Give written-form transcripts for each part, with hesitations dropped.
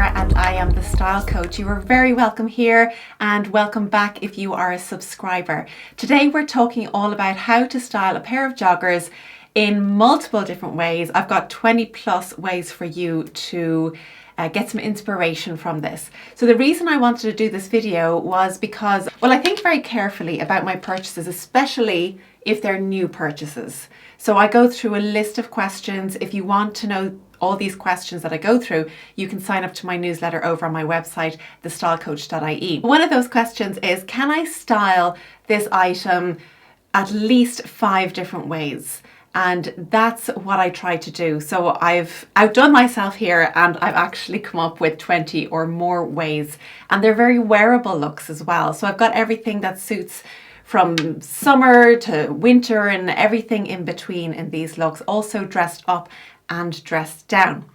Sarah and I am the Style Coach. You are very welcome here and welcome back if you are a subscriber. Today we're talking all about how to style a pair of joggers in multiple different ways. I've got 20 plus ways for you to get some inspiration from this. So the reason I wanted to do this video was because, well, I think very carefully about my purchases, especially if they're new purchases. So I go through a list of questions. If you want to know all these questions that I go through, you can sign up to my newsletter over on my website, thestylecoach.ie. One of those questions is, can I style this item at least 5 different ways? And that's what I try to do. So I've outdone myself here and I've actually come up with 20 or more ways. And they're very wearable looks as well. So I've got everything that suits from summer to winter and everything in between in these looks, also dressed up and dressed down.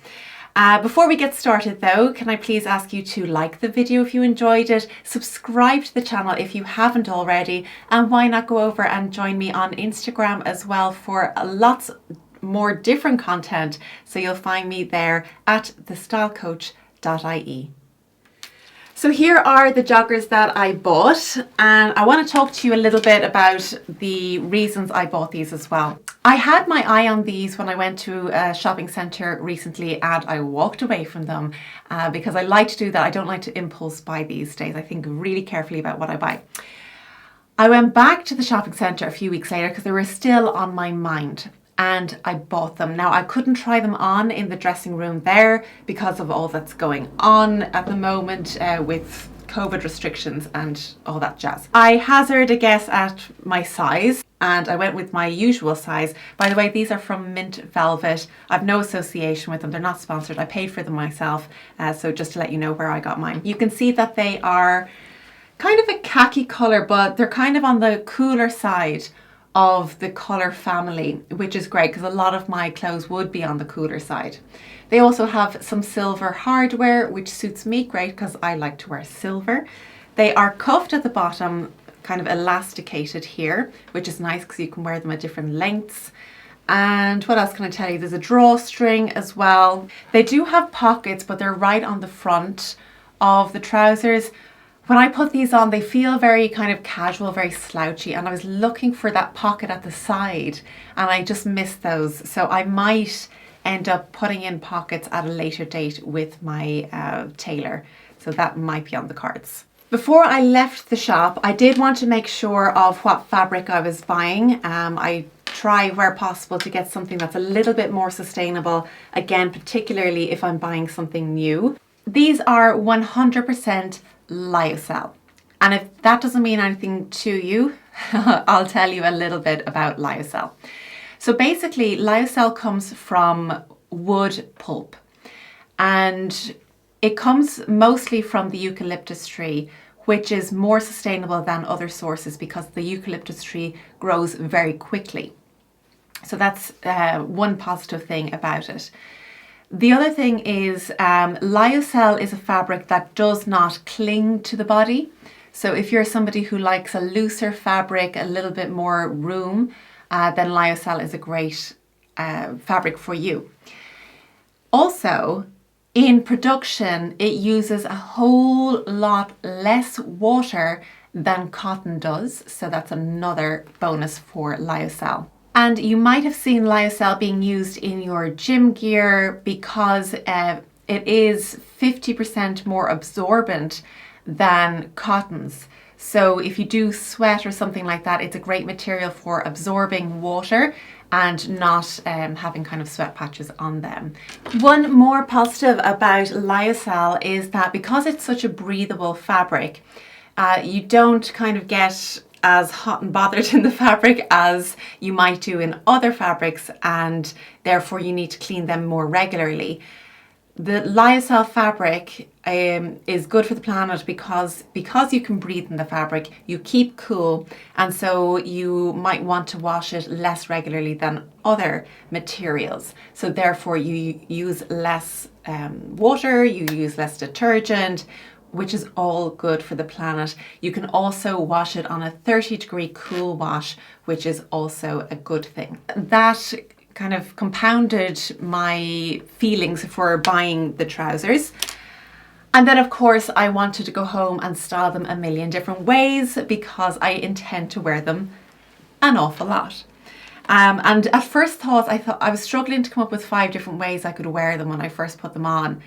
Before we get started though, can I please ask you to like the video if you enjoyed it, subscribe to the channel if you haven't already, and why not go over and join me on Instagram as well for lots more different content. So you'll find me there at thestylecoach.ie. So here are the joggers that I bought, and I want to talk to you a little bit about the reasons I bought these as well. I had my eye on these when I went to a shopping centre recently and I walked away from them because I like to do that. I don't like to impulse buy these days. I think really carefully about what I buy. I went back to the shopping centre a few weeks later because they were still on my mind. And I bought them. Now I couldn't try them on in the dressing room there because of all that's going on at the moment with COVID restrictions and all that jazz. I hazard a guess at my size and I went with my usual size. By the way, these are from Mint Velvet. I've no association with them. They're not sponsored. I paid for them myself. So just to let you know where I got mine. You can see that they are kind of a khaki color, but they're kind of on the cooler side of the colour family, which is great because a lot of my clothes would be on the cooler side. They also have some silver hardware, which suits me great because I like to wear silver. They are cuffed at the bottom, kind of elasticated here, which is nice because you can wear them at different lengths. And what else can I tell you? There's a drawstring as well. They do have pockets, but they're right on the front of the trousers. When I put these on, they feel very kind of casual, very slouchy, and I was looking for that pocket at the side and I just missed those. So I might end up putting in pockets at a later date with my tailor. So that might be on the cards. Before I left the shop, I did want to make sure of what fabric I was buying. I try where possible to get something that's a little bit more sustainable, again, particularly if I'm buying something new. These are 100% lyocell. And if that doesn't mean anything to you, I'll tell you a little bit about lyocell. So basically, lyocell comes from wood pulp and it comes mostly from the eucalyptus tree, which is more sustainable than other sources because the eucalyptus tree grows very quickly. So that's one positive thing about it. The other thing is lyocell is a fabric that does not cling to the body. So if you're somebody who likes a looser fabric, a little bit more room, then lyocell is a great fabric for you. Also, in production, it uses a whole lot less water than cotton does. So that's another bonus for lyocell. And you might have seen lyocell being used in your gym gear because it is 50% more absorbent than cottons. So if you do sweat or something like that, it's a great material for absorbing water and not having kind of sweat patches on them. One more positive about lyocell is that because it's such a breathable fabric, you don't kind of get as hot and bothered in the fabric as you might do in other fabrics, and therefore you need to clean them more regularly. The lyocell fabric is good for the planet because you can breathe in the fabric, you keep cool, and so you might want to wash it less regularly than other materials. So therefore you use less water, you use less detergent, which is all good for the planet. You can also wash it on a 30-degree cool wash, which is also a good thing. That kind of compounded my feelings for buying the trousers. And then of course I wanted to go home and style them a million different ways because I intend to wear them an awful lot. And at first thought I was struggling to come up with 5 different ways I could wear them when I first put them on.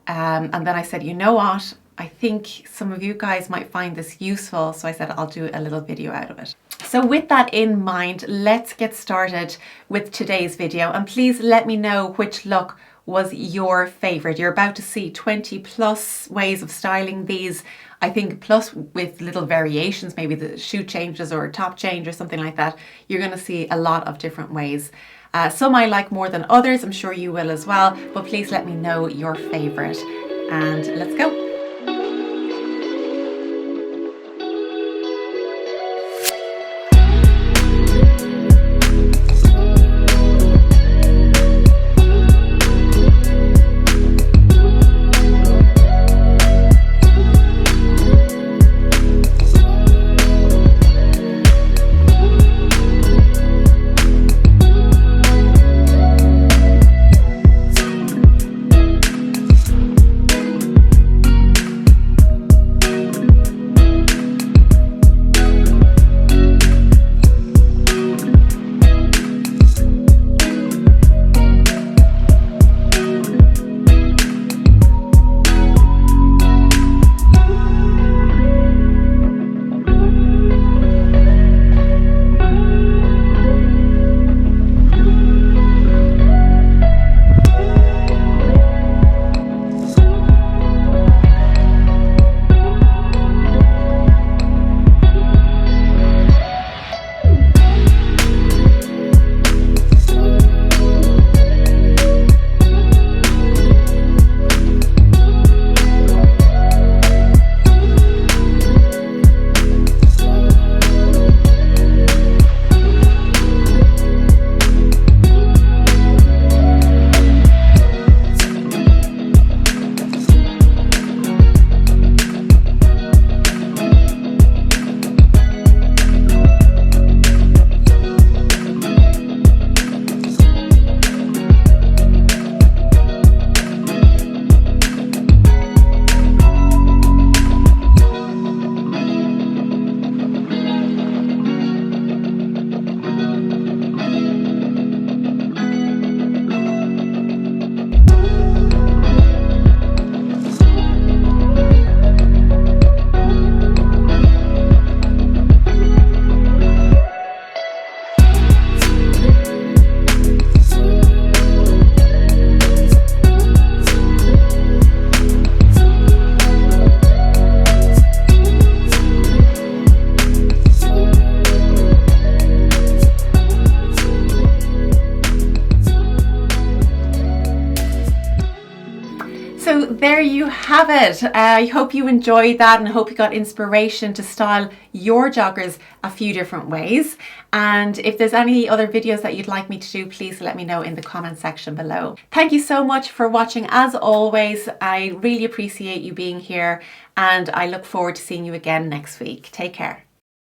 And then I said, you know what? I think some of you guys might find this useful. So I said, I'll do a little video out of it. So with that in mind, let's get started with today's video. And please let me know which look was your favorite. You're about to see 20 plus ways of styling these. I think plus with little variations, maybe the shoe changes or top change or something like that. You're going to see a lot of different ways. Some I like more than others. I'm sure you will as well. But please let me know your favorite. And let's go. So there you have it. I hope you enjoyed that and I hope you got inspiration to style your joggers a few different ways. And if there's any other videos that you'd like me to do, please let me know in the comment section below. Thank you so much for watching. As always, I really appreciate you being here and I look forward to seeing you again next week. Take care.